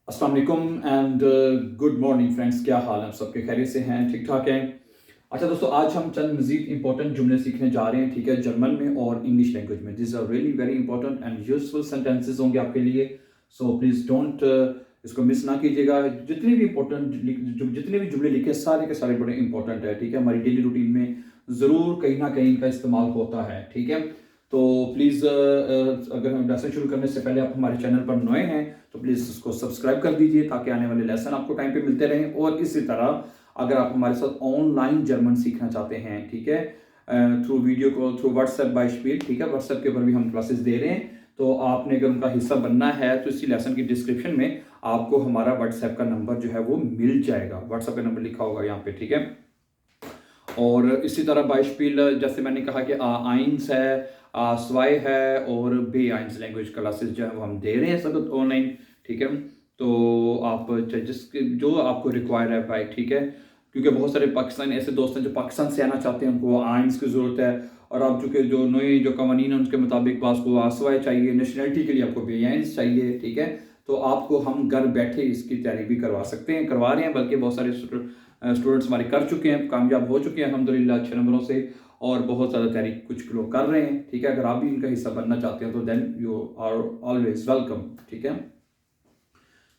अस्सलाम वालेकुम and good morning friends. क्या हाल है? आप सबके खैरियत से हैं? ठीक ठाक हैं? अच्छा दोस्तों, आज हम चंद मजीद इंपॉर्टेंट जुमले सीखने जा रहे हैं, ठीक है, जर्मन में और इंग्लिश लैंग्वेज में। This are really very important and useful sentences होंगे आपके लिए। सो प्लीज़ डोंट इसको मिस ना कीजिएगा। जितने भी जितने भी जुमले लिखे सारे के सारे बड़े इंपॉर्टेंट है, ठीक है। हमारी डेली रूटीन में ज़रूर कहीं ना कहीं इनका इस्तेमाल होता है, ठीक है। तो प्लीज़ अगर हम लेसन शुरू करने से पहले आप हमारे चैनल पर नए हैं तो प्लीज़ उसको सब्सक्राइब कर दीजिए ताकि आने वाले लेसन आपको टाइम पे मिलते रहें। और इसी तरह अगर आप हमारे साथ ऑनलाइन जर्मन सीखना चाहते हैं, ठीक है, through video call, through WhatsApp by speed, ठीक है, व्हाट्सएप के ऊपर भी हम क्लासेस दे रहे हैं। तो आपने अगर उनका हिस्सा बनना है तो इसी लेसन की डिस्क्रिप्शन में आपको हमारा व्हाट्सएप का नंबर जो है वो मिल जाएगा। व्हाट्सएप का नंबर लिखा होगा यहाँ पे, ठीक है। और इसी तरह बाइशपील, जैसे मैंने कहा कि आइंस है, स्वाई है और बे आइंस लैंग्वेज क्लासेस जो है वो हम दे रहे हैं सब ऑनलाइन, ठीक है। तो आप जिसके जो आपको रिक्वायर है भाई, ठीक है, क्योंकि बहुत सारे पाकिस्तानी ऐसे दोस्त हैं जो पाकिस्तान से आना चाहते हैं, उनको आइंस की ज़रूरत है। और आप चूँकि जो नए जो कवानीन है उनके मुताबिक आपको आसवाई चाहिए, नेशनलिटी के लिए आपको बे आइंस चाहिए, ठीक है। तो आपको हम घर बैठे इसकी तैयारी भी करवा सकते हैं, करवा रहे हैं, बल्कि बहुत सारे स्टूडेंट्स हमारे कर चुके हैं, कामयाब हो चुके हैं अल्हम्दुलिल्लाह अच्छे नंबरों से। और बहुत ज़्यादा तैयारी कुछ लोग कर रहे हैं, ठीक है। अगर आप भी इनका हिस्सा बनना चाहते हैं तो then you are always welcome, ठीक है।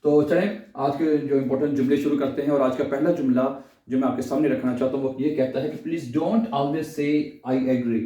तो चलें आज के जो इंपॉर्टेंट जुमले शुरू करते हैं। और आज का पहला जुमला जो मैं आपके सामने रखना चाहता हूँ वो ये कहता है कि please don't always say I agree.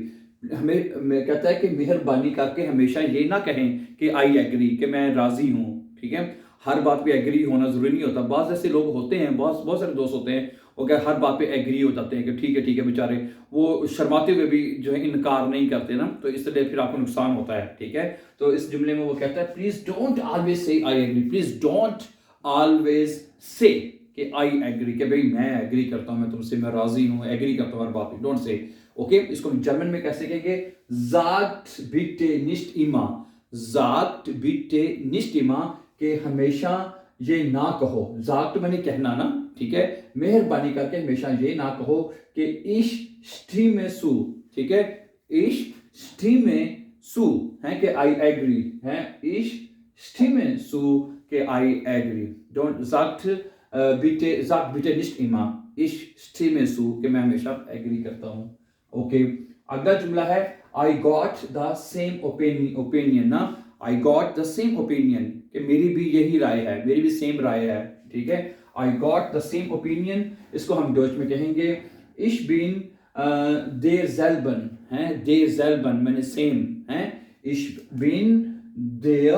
हमें कहता है कि मेहरबानी करके हमेशा ये ना कहें कि आई एग्री, कि मैं राज़ी हूँ, ठीक है। हर बात पे एग्री होना ज़रूरी नहीं होता। बहुत ऐसे लोग होते हैं, बहुत बहुत सारे दोस्त होते हैं, वो क्या हर बात पे एग्री हो जाते हैं कि ठीक है बेचारे, वो शर्माते हुए भी जो है इनकार नहीं करते ना, तो इसलिए फिर आपको नुकसान होता है, ठीक है। तो इस जुमले में वो कहता है please don't always say I agree, please don't always say कि आई एग्री, कि भाई मैं एग्री करता हूँ, मैं तुमसे, मैं राजी हूँ, एग्री करता हूँ हर बात पे, डोंट से। ओके, इसको जर्मन में कैसे कहेंगे? sagt bitte nicht immer, sagt bitte nicht immer, कि हमेशा ये ना कहो। sagt मैंने कहना ना, ठीक है, मेहरबानी करके हमेशा ये ना कहो कि ich stimme zu, ठीक है, ich stimme zu है कि I agree है, ich stimme zu कि I agree। don't sagt bitte nicht immer, ich stimme zu कि मैं हमेशा एग्री करता हूँ। ओके, अगला जुमला है I got the same opinion ना, I got the same opinion कि मेरी भी यही राय है, मेरी भी सेम राय है, ठीक है। I got the same opinion, इसको हम डॉच में कहेंगे इश बिन देर जेल्बन है, देर जेल्बन मैंने सेम है, इश बिन देर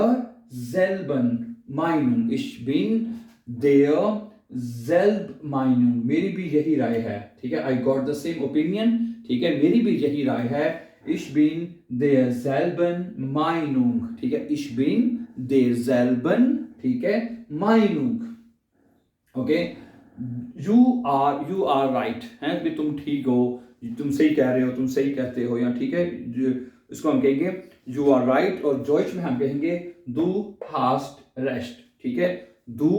जेल्बन माइनुम, इश बिन देर जेल्ब माइनुम, मेरी भी यही राय है, ठीक है। I got the same opinion, ठीक है, मेरी भी यही राय है। Ich bin derselben Meinung, ठीक है, ich bin derselben, ठीक है, Meinung, okay. you are right है कि तुम ठीक हो, तुम सही कह रहे हो, तुम सही कहते हो, या ठीक है, इसको हम कहेंगे you are right। और डॉइच में हम कहेंगे du hast recht, ठीक है, du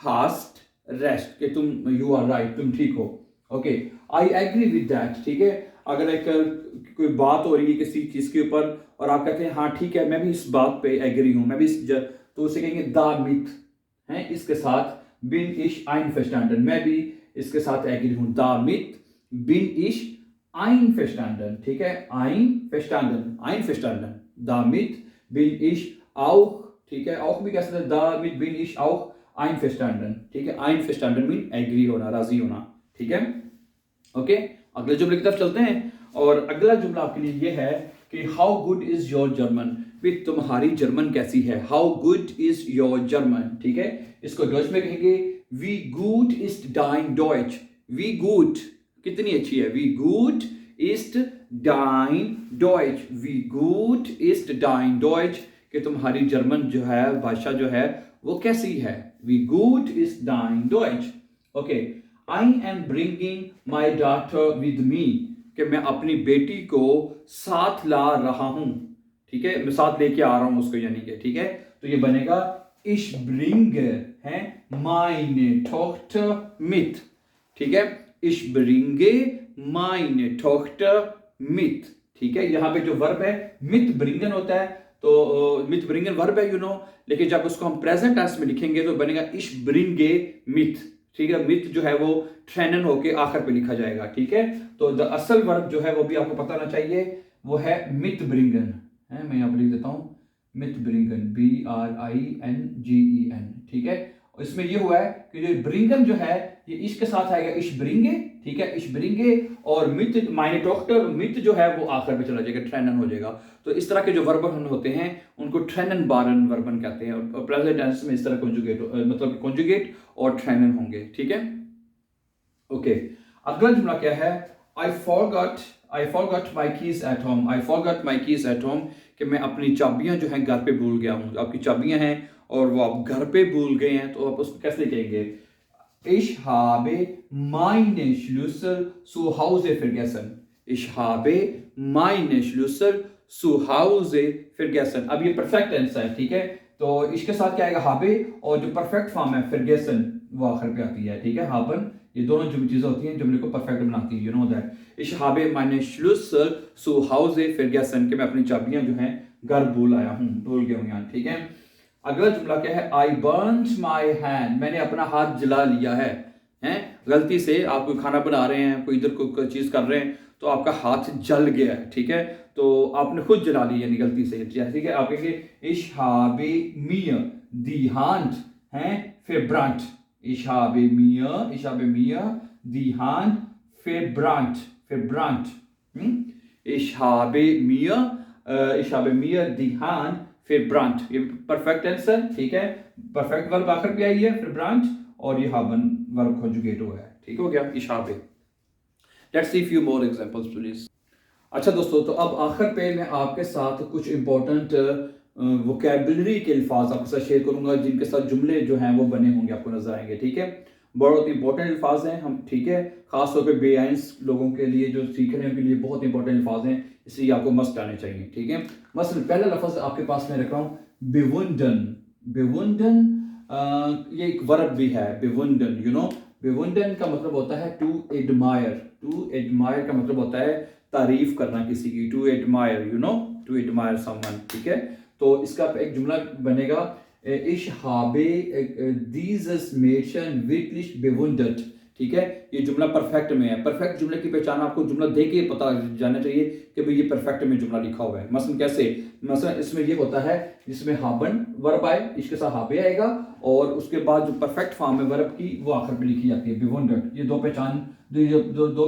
hast recht कि तुम, you are right, तुम ठीक हो। Okay, I agree with that, ठीक है। अगर एक कोई बात हो रही है किसी चीज़ के ऊपर और आप कहते हैं हाँ ठीक है मैं भी इस बात पे एग्री हूँ, मैं भी तो उसे कहेंगे दामित है, इसके साथ बिन इश einverstanden, मैं भी इसके साथ एग्री हूँ, दामित बिन इश einverstanden, ठीक है, einverstanden, दामित बिन इश auch, ठीक है, auch भी कह सकते हैं, दामित बिन इश auch einverstanden, ठीक है, einverstanden मीन एग्री होना, राजी होना, ठीक है। ओके, अगले जुमले की तरफ चलते हैं। और अगला जुमला आपके लिए ये है कि how good is your German, भी तुम्हारी जर्मन कैसी है, how good is your German, ठीक है। इसको डॉइच में कहेंगे वी गुड इज डाइन डॉइच, वी गुड कितनी अच्छी है, वी गुड इज डाइन डॉइच, वी गुड इज डाइन डॉइच कि तुम्हारी जर्मन जो है भाषा जो है वो कैसी है, वी गुड इज डाइन डॉइच। Okay, I am bringing my daughter with me कि मैं अपनी बेटी को साथ ला रहा हूं, ठीक है, मैं साथ लेके आ रहा हूं उसको, यानी कि ठीक है। तो ये बनेगा ich bringe है meine Tochter mit, ठीक है, ich bringe meine Tochter mit, ठीक है। यहां पे जो वर्ब है mit bringen होता है, तो मिथ ब्रिंगन वर्ब है लेकिन जब उसको हम प्रेजेंट टेंस में लिखेंगे तो बनेगा इश ब्रिंगे मिथ, ठीक है। मिथ जो है वो ट्रेनन होके आखिर पे लिखा जाएगा, ठीक है। तो द असल वर्ब जो है वो भी आपको पता होना चाहिए, वो है मिथ ब्रिंगन है। मैं यहाँ पर लिख देता हूँ मिथ ब्रिंगन, BRINGEN, ठीक है। इसमें ये हुआ है कि जो ब्रिंगन जो है ये इश के साथ आएगा, इश ब्रिंगे, ठीक है, इश ब्रिंगे, और मिथ माइने डॉक्टर मिथ जो है वो आखिर में चला जाएगा, ट्रेनन हो जाएगा। तो इस तरह के जो वर्बन होते हैं उनको ट्रेनन बारन वर्बन कहते हैं, और प्रेजेंट टेंस में इस तरह कॉन्जुगेट मतलब कॉन्जुगेट और ट्रेनन होंगे, ठीक है। ओके, अगला जुमला क्या है? I forgot my keys at home. I forgot my keys at home, कि मैं अपनी चाबियां जो हैं घर पे भूल गया हूँ। आपकी चाबियां हैं और वो आप घर पे भूल गए हैं, तो आप उसको कैसे लिखेंगे? Ich habe meine Schlüssel zu Hause vergessen. Ich habe meine Schlüssel zu Hause vergessen. अब ये परफेक्ट टेंस है, ठीक है। तो इसके साथ क्या आएगा? habe, और जो परफेक्ट फॉर्म है vergessen वो आखिर पे आती है, ठीक है। haben, ये दोनों जो चीजें होती हैं जुमले को परफेक्ट बनाती है, you know that. Ich habe meine Schlüssel zu Hause vergessen, कि मैं अपनी चाबियां जो हैं घर भूल गया हूँ यहाँ, ठीक है। अगला जुमला क्या है? I burnt my hand, मैंने अपना हाथ जला लिया है, हैं? गलती से आप कोई खाना बना रहे हैं, कोई इधर कोई चीज कर रहे हैं, तो आपका हाथ जल गया है, ठीक है। तो आपने खुद जला ली यानी गलती से, ठीक है। आप कहेंगे Ich habe mir die Hand verbrannt. Ich habe mir die Hand verbrannt. Ich habe mir die Hand verbrannt. ये परफेक्ट टेंस है, ठीक है। परफेक्ट वर्ब आखिर पे आई है, verbrannt, और ये haben वर्ब कॉन्जुगेट हुआ है, ठीक हो गया। Ich habe. Let's see few more examples please. अच्छा दोस्तों, तो अब आखिर पे मैं आपके साथ कुछ इंपॉर्टेंट वोकैबुलरी के अल्फाज आपके साथ शेयर करूंगा, जिनके साथ जुमले जो हैं वो बने होंगे, आपको नजर आएंगे, ठीक है। बहुत इंपॉर्टेंट अल्फाज हैं हम, ठीक है। खास तौर पे बेआइंस लोगों के लिए जो सीख रहे हैं उनके लिए बहुत इंपॉर्टेंट अल्फाज हैं, इसलिए आपको मस्ट आने चाहिए, ठीक है। मसलन पहला लफ्ज आपके पास मैं रख रहा हूँ bewundern। ये एक वर्ब भी है bewundern, bewundern का मतलब होता है टू एडमायर का मतलब होता है तारीफ करना किसी की, टू एडमायर समवन, ठीक है। तो इसका एक जुमला बनेगा Ich habe dieses Mädchen wirklich bewundert, ठीक है। ये जुमला परफेक्ट में है। परफेक्ट जुमले की पहचान आपको जुमला देख के पता जानना चाहिए कि भाई ये परफेक्ट में जुमला लिखा हुआ है। मसलन कैसे? मसलन इसमें ये होता है जिसमें haben वर्ब आए, इसके साथ habe आएगा, और उसके बाद जो परफेक्ट फॉर्म है वर्ब की वो आखिर पे लिखी जाती है, bewundered। ये दो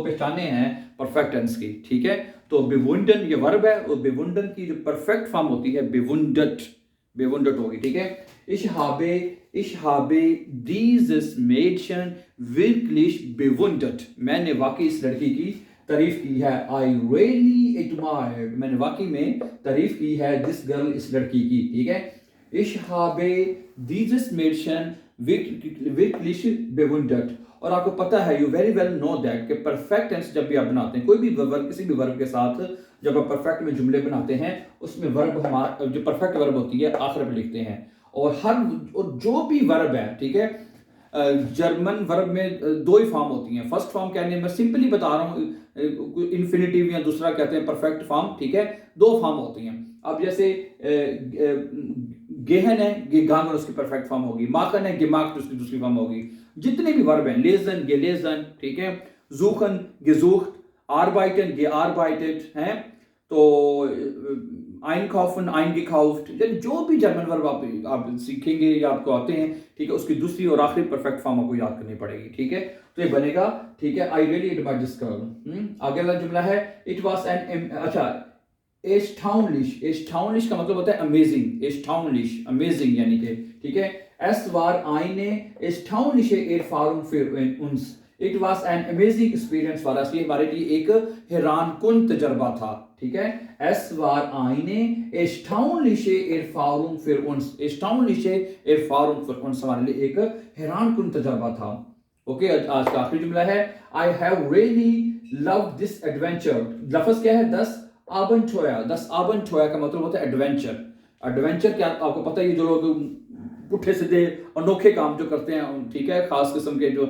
पहचाने हैं परफेक्ट टेंस की, ठीक है। तो bewundern ये वर्ब है, और bewundern की जो परफेक्ट फॉर्म होती है bewundert होगी, ठीक है। Ich habe dieses Mädchen wirklich bewundert. मैंने वाकई इस लड़की की तारीफ की है। I really admired, मैंने वाकई में तारीफ की है this girl, इस लड़की की, ठीक है। Ich habe dieses Mädchen wirklich bewundert। और आपको पता है, you very well know that, कि परफेक्ट टेंस जब भी आप बनाते हैं कोई भी वर्ब, किसी भी वर्ब के साथ जब आप परफेक्ट में जुमले बनाते हैं, उसमें वर्ब हमारा जो परफेक्ट वर्ब होती है आखिर में लिखते हैं। और जो भी वर्ब है, ठीक है, जर्मन वर्ब में दो ही फॉर्म होती हैं। फर्स्ट फॉर्म कहने मैं सिंपली बता रहा हूँ, इन्फिनिटिव या दूसरा कहते हैं परफेक्ट फॉर्म, ठीक है। दो फॉर्म होती हैं। अब जैसे गेहन है, गेगान, उसकी परफेक्ट फॉर्म होगी। माखन है, गेमाक, उसकी दूसरी फॉर्म होगी। जितने भी वर्ब हैं, लेजन, गेलेजन, ठीक है, जूखन, गेजूख्त, आर्बाइटन, गेआर्बाइटेड हैं, तो आइनकॉफन, आइनगेकाउफ्ट, जो भी जर्मन वर्ब आप सीखेंगे या आपको आते हैं, ठीक है, उसकी दूसरी और आखिरी परफेक्ट फॉर्म आपको याद करनी पड़ेगी, ठीक है। तो ये बनेगा, ठीक है, I really admire this girl. आगे वाला जुमला है इट वाज एन, अच्छा, एस्टाउनिश का मतलब होता है अमेजिंग, अमेजिंग यानी कि, ठीक है। Es war eine erstaunliche Erfahrung für uns. It was an amazing experience for us. ये हमारे लिए एक हैरानकुन तजर्बा था, ठीक है। Es war eine erstaunliche Erfahrung für uns. Erstaunliche Erfahrung für uns हमारे लिए एक हैरानकुन तजर्बा था। ओके, आज का आखिरी जुमला है I have really loved this adventure. लफ्ज क्या है? Das Abenteuer का मतलब होता है एडवेंचर क्या आपको पता है? ये जो लोग पुठे सीधे अनोखे काम जो करते हैं, ठीक है, खास किस्म के जो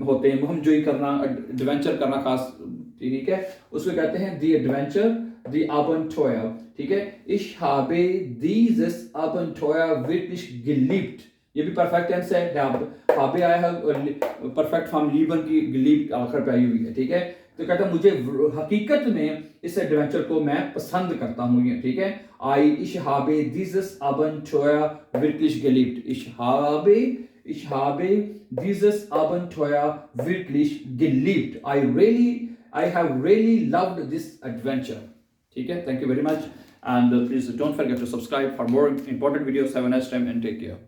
होते हैं, मुहिम जोई करना, एडवेंचर करना खास, ठीक है, उसमें कहते हैं दी दी Abenteuer, ठीक है, ich habe dieses Abenteuer wirklich geliebt, ये भी परफेक्ट टेंस है, habe आया है परफेक्ट फॉर्म लीबन की geliebt आखिर पे आई हुई है, ठीक है। तो कहता मुझे हकीकत में इस एडवेंचर को मैं पसंद करता हूँ, ठीक है। ich habe dieses Abenteuer wirklich geliebt, ich habe dieses Abenteuer wirklich geliebt, I have really loved this adventure, ठीक है। Thank you very much and please don't forget to subscribe for more important videos. Have a nice time and take care.